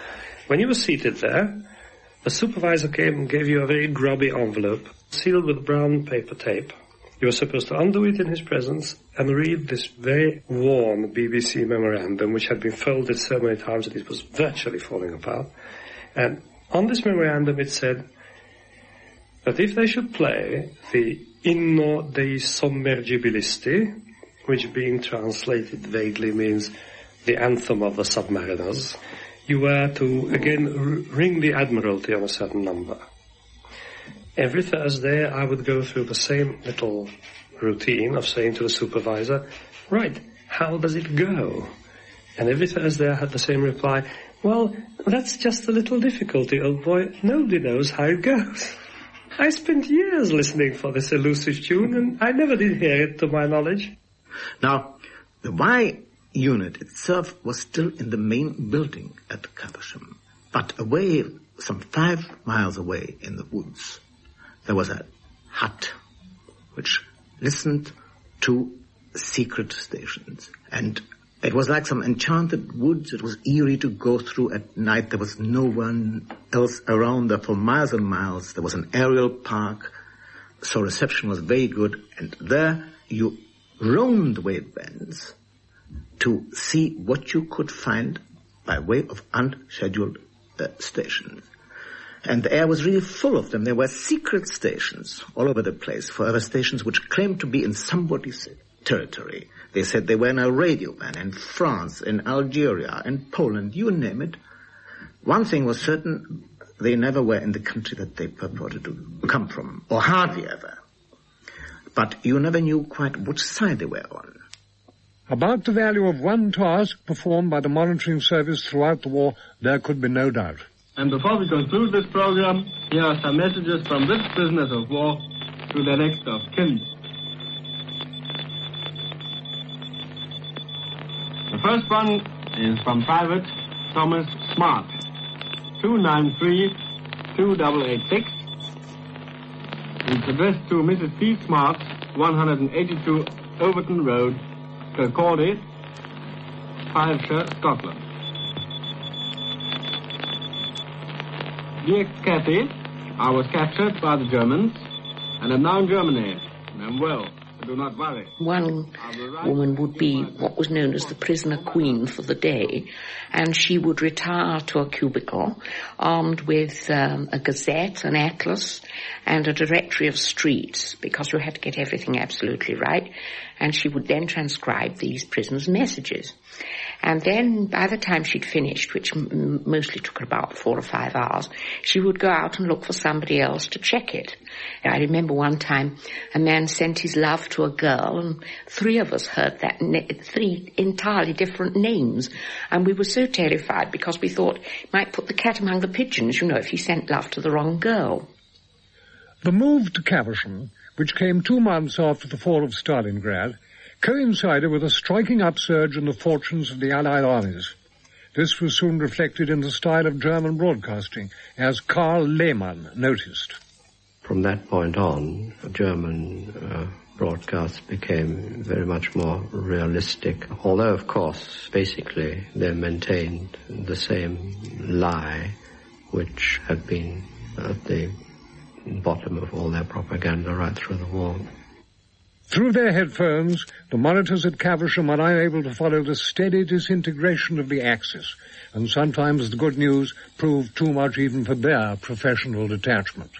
When you were seated there, the supervisor came and gave you a very grubby envelope, sealed with brown paper tape. You were supposed to undo it in his presence and read this very worn BBC memorandum, which had been folded so many times that it was virtually falling apart. And on this memorandum it said that if they should play the Inno dei Sommergibilisti, which being translated vaguely means the anthem of the submariners, you were to again ring the Admiralty on a certain number. Every Thursday I would go through the same little routine of saying to the supervisor, "Right, how does it go?" And every Thursday I had the same reply, "Well, that's just a little difficulty, old boy. Nobody knows how it goes." I spent years listening for this elusive tune, and I never did hear it to my knowledge. Now, the Y unit itself was still in the main building at Caversham, but away, some 5 miles away in the woods, there was a hut which listened to secret stations. And it was like some enchanted woods. It was eerie to go through at night. There was no one else around there for miles and miles. There was an aerial park, so reception was very good. And there you roamed the wavebands to see what you could find by way of unscheduled stations. And the air was really full of them. There were secret stations all over the place, forever stations which claimed to be in somebody's territory. They said they were in a radio man in France, in Algeria, in Poland, you name it. One thing was certain, they never were in the country that they purported to come from, or hardly ever. But you never knew quite which side they were on. About the value of one task performed by the monitoring service throughout the war, there could be no doubt. And before we conclude this program, here are some messages from this prisoners of war to their next of kin. The first one is from Private Thomas Smart, 293-2886. It's addressed to Mrs. P. Smart, 182 Overton Road, Kirkcaldy, Fyleshire, Scotland. Dear Cathy, I was captured by the Germans and am now in Germany. I'm well, so do not worry. One woman would be what was known as the prisoner queen for the day, and she would retire to a cubicle armed with a gazette, an atlas, and a directory of streets, because you had to get everything absolutely right, and she would then transcribe these prisoners' messages. And then, by the time she'd finished, which mostly took her about 4 or 5 hours, she would go out and look for somebody else to check it. I remember one time a man sent his love to a girl, and 3 of us heard that, 3 entirely different names. And we were so terrified because we thought he might put the cat among the pigeons, if he sent love to the wrong girl. The move to Caversham, which came 2 months after the fall of Stalingrad, coincided with a striking upsurge in the fortunes of the Allied armies. This was soon reflected in the style of German broadcasting, as Karl Lehmann noticed. From that point on, German broadcasts became very much more realistic, although, of course, basically they maintained the same lie which had been at the bottom of all their propaganda right through the war. Through their headphones, the monitors at Caversham are unable to follow the steady disintegration of the Axis, and sometimes the good news proved too much even for their professional detachment.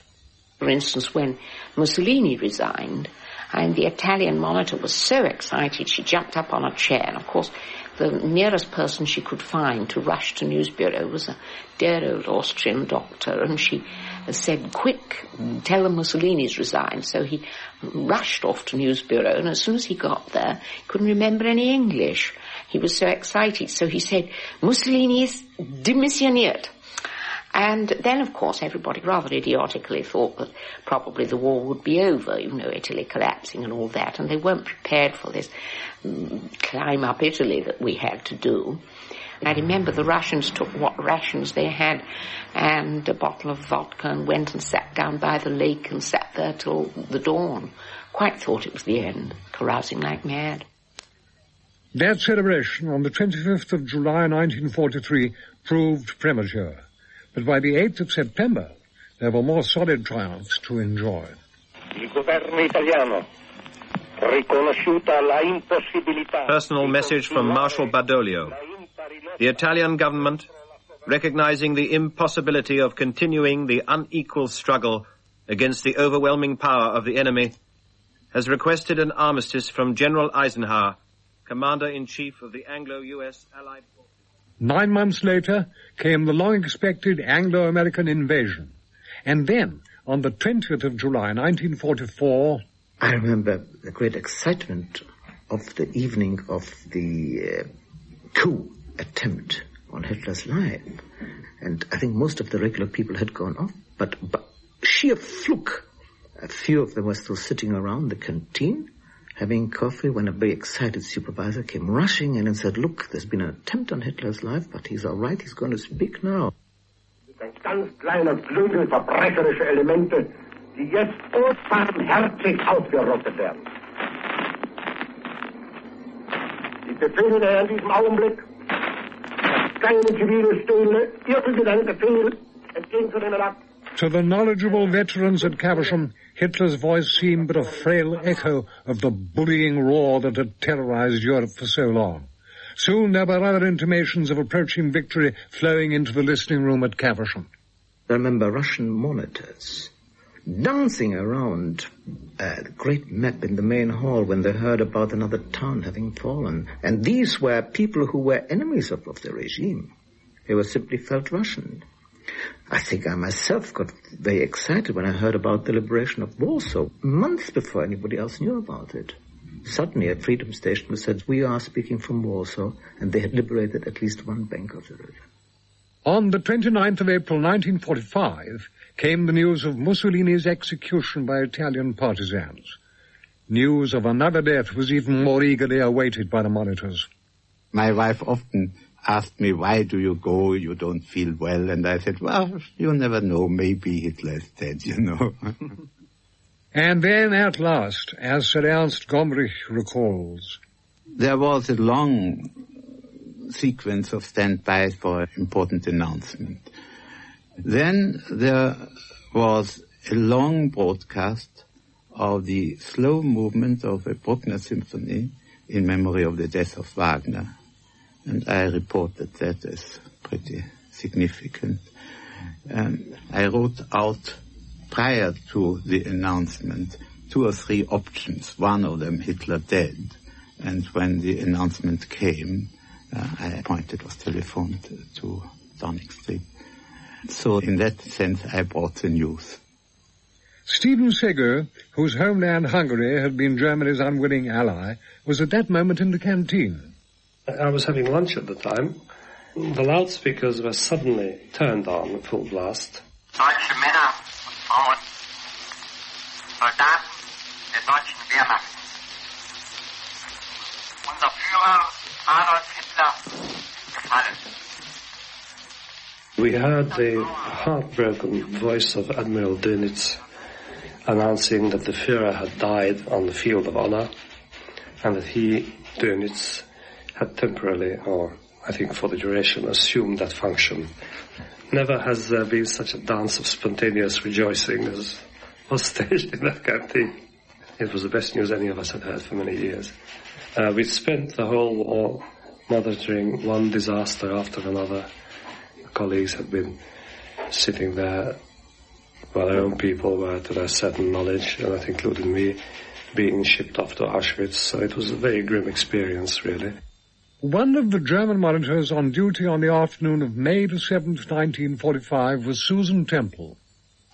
For instance, when Mussolini resigned, and the Italian monitor was so excited she jumped up on a chair, and of course the nearest person she could find to rush to News Bureau was a dear old Austrian doctor, and she said, "Quick, tell them Mussolini's resigned." So he rushed off to News Bureau, and as soon as he got there, he couldn't remember any English. He was so excited, so he said, "Mussolini is demissioniert." And then, of course, everybody rather idiotically thought that probably the war would be over, Italy collapsing and all that, and they weren't prepared for this climb up Italy that we had to do. I remember the Russians took what rations they had and a bottle of vodka and went and sat down by the lake and sat there till the dawn. Quite thought it was the end, carousing like mad. That celebration on the 25th of July 1943 proved premature. But by the 8th of September, there were more solid triumphs to enjoy. Il governo italiano, riconosciuta la impossibilità. Personal message from Marshal Badoglio. The Italian government, recognizing the impossibility of continuing the unequal struggle against the overwhelming power of the enemy, has requested an armistice from General Eisenhower, Commander-in-Chief of the Anglo-US Allied Forces. 9 months later came the long-expected Anglo-American invasion. And then, on the 20th of July, 1944... I remember the great excitement of the evening of the coup attempt on Hitler's life. And I think most of the regular people had gone off. But sheer fluke, a few of them were still sitting around the canteen, having coffee, when a very excited supervisor came rushing in and said, "Look, there's been an attempt on Hitler's life, but he's all right, he's going to speak now." Ein ganz kleiner Flügel verbrecherische Elemente, die jetzt unbarmherzig ausgerottet werden. Die Befehle daher in diesem Augenblick, dass keine zivile Stelle irgendeinen Befehl entgegenzunehmen hat. To the knowledgeable veterans at Caversham, Hitler's voice seemed but a frail echo of the bullying roar that had terrorized Europe for so long. Soon there were other intimations of approaching victory flowing into the listening room at Caversham. I remember Russian monitors dancing around a great map in the main hall when they heard about another town having fallen. And these were people who were enemies of the regime. They were simply felt Russian. I think I myself got very excited when I heard about the liberation of Warsaw, months before anybody else knew about it. Suddenly at Freedom Station was said, we are speaking from Warsaw, and they had liberated at least one bank of the river. On the 29th of April 1945 came the news of Mussolini's execution by Italian partisans. News of another death was even more eagerly awaited by the monitors. My wife often asked me, why do you go? You don't feel well. And I said, well, you never know. Maybe Hitler is dead, you know. And then at last, as Sir Ernst Gombrich recalls, there was a long sequence of standbys for an important announcement. Then there was a long broadcast of the slow movement of a Bruckner symphony in memory of the death of Wagner. And I reported that as pretty significant. I wrote out, prior to the announcement, 2 or 3 options, one of them Hitler dead. And when the announcement came, I was telephoned to Downing Street. So in that sense, I brought the news. Stephen Seger, whose homeland Hungary had been Germany's unwilling ally, was at that moment in the canteen. I was having lunch at the time. The loudspeakers were suddenly turned on full blast. Deutsche Männer und Frauen, Soldaten der deutschen Wehrmacht. Unser Führer Adolf Hitler gefallen. We heard the heartbroken voice of Admiral Dönitz announcing that the Führer had died on the field of honor and that he, Dönitz, had temporarily, or I think for the duration, assumed that function. Never has there been such a dance of spontaneous rejoicing as was staged in that canteen. It was the best news any of us had heard for many years. We spent the whole war monitoring one disaster after another. The colleagues had been sitting there while their own people were, to their certain knowledge, and that included me, being shipped off to Auschwitz. So it was a very grim experience, really. One of the German monitors on duty on the afternoon of May the 7th, 1945, was Susan Temple.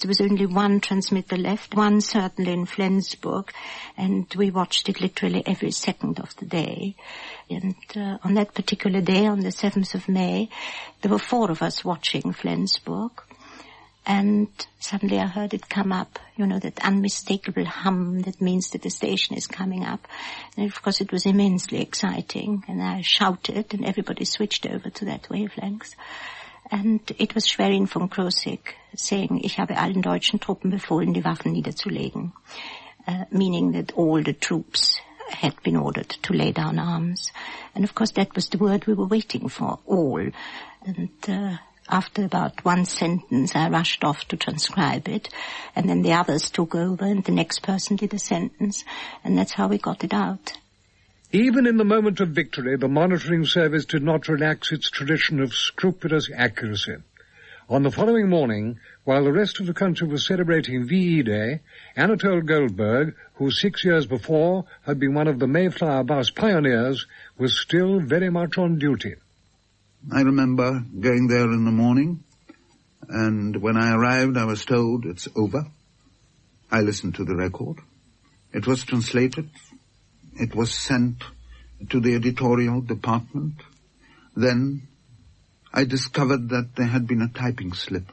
There was only one transmitter left, one certainly in Flensburg, and we watched it literally every second of the day. And on that particular day, on the 7th of May, there were 4 of us watching Flensburg. And suddenly I heard it come up, you know, that unmistakable hum that means that the station is coming up. And of course it was immensely exciting, and I shouted, and everybody switched over to that wavelength. And it was Schwerin von Krosigk saying, ich habe allen deutschen Truppen befohlen, die Waffen niederzulegen, meaning that all the troops had been ordered to lay down arms. And of course that was the word we were waiting for, all. And after about one sentence, I rushed off to transcribe it, and then the others took over, and the next person did a sentence, and that's how we got it out. Even in the moment of victory, the monitoring service did not relax its tradition of scrupulous accuracy. On the following morning, while the rest of the country was celebrating VE Day, Anatole Goldberg, who 6 years before had been one of the Mayflower bus pioneers, was still very much on duty. I remember going there in the morning, and when I arrived I was told it's over. I listened to the record. It was translated. It was sent to the editorial department. Then I discovered that there had been a typing slip.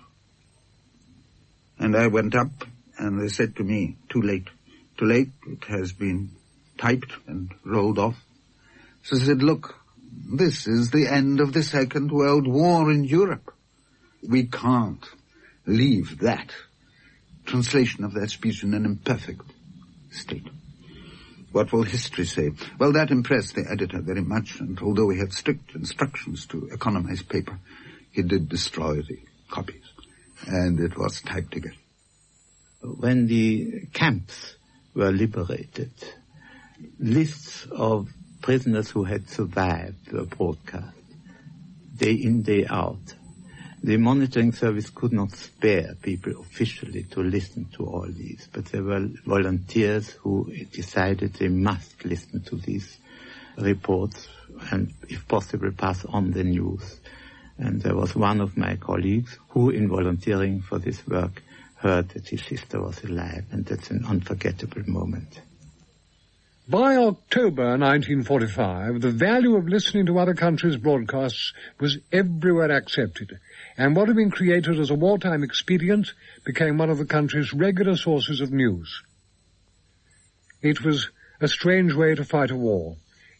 And I went up, and they said to me, too late. Too late, it has been typed and rolled off. So I said, look, this is the end of the Second World War in Europe. We can't leave that translation of that speech in an imperfect state. What will history say? Well, that impressed the editor very much, and although he had strict instructions to economize paper, he did destroy the copies, and it was typed again. When the camps were liberated, lists of prisoners who had survived were broadcast, day in, day out. The monitoring service could not spare people officially to listen to all these, but there were volunteers who decided they must listen to these reports and, if possible, pass on the news. And there was one of my colleagues who, in volunteering for this work, heard that his sister was alive, and that's an unforgettable moment. By October 1945, the value of listening to other countries' broadcasts was everywhere accepted, and what had been created as a wartime expedient became one of the country's regular sources of news. It was a strange way to fight a war,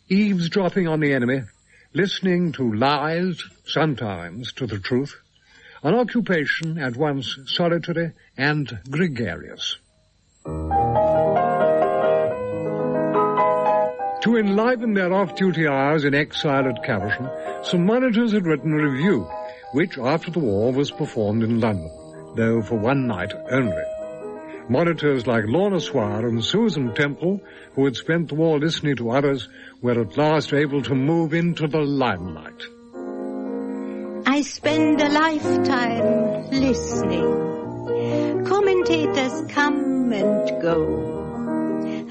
eavesdropping on the enemy, listening to lies, sometimes to the truth, an occupation at once solitary and gregarious. To enliven their off-duty hours in exile at Caversham, some monitors had written a review, which, after the war, was performed in London, though for one night only. Monitors like Lorna Swire and Susan Temple, who had spent the war listening to others, were at last able to move into the limelight. I spend a lifetime listening. Commentators come and go.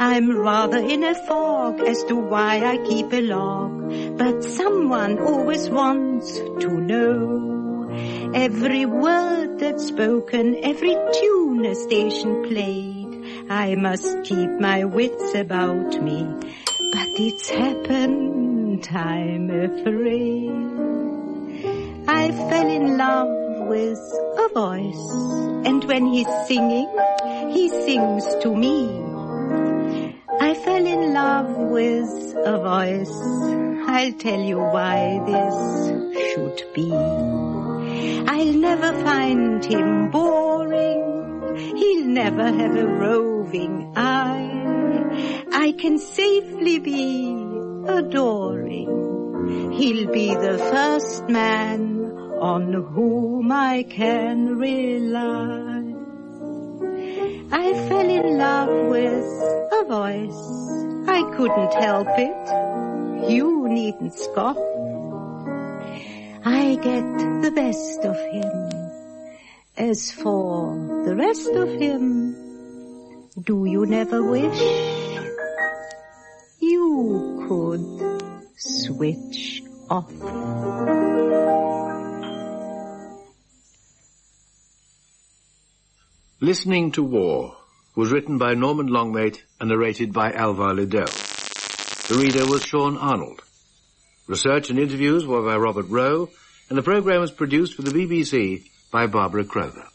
I'm rather in a fog as to why I keep a log, but someone always wants to know. Every word that's spoken, every tune a station played, I must keep my wits about me, but it's happened, I'm afraid. I fell in love with a voice, and when he's singing, he sings to me. I fell in love with a voice, I'll tell you why this should be. I'll never find him boring, he'll never have a roving eye. I can safely be adoring, he'll be the first man on whom I can rely. I fell in love with a voice, I couldn't help it, you needn't scoff. I get the best of him, as for the rest of him, do you never wish you could switch off? Listening to War was written by Norman Longmate and narrated by Alvar Liddell. The reader was Sean Arnold. Research and interviews were by Robert Rowe, and the programme was produced for the BBC by Barbara Crover.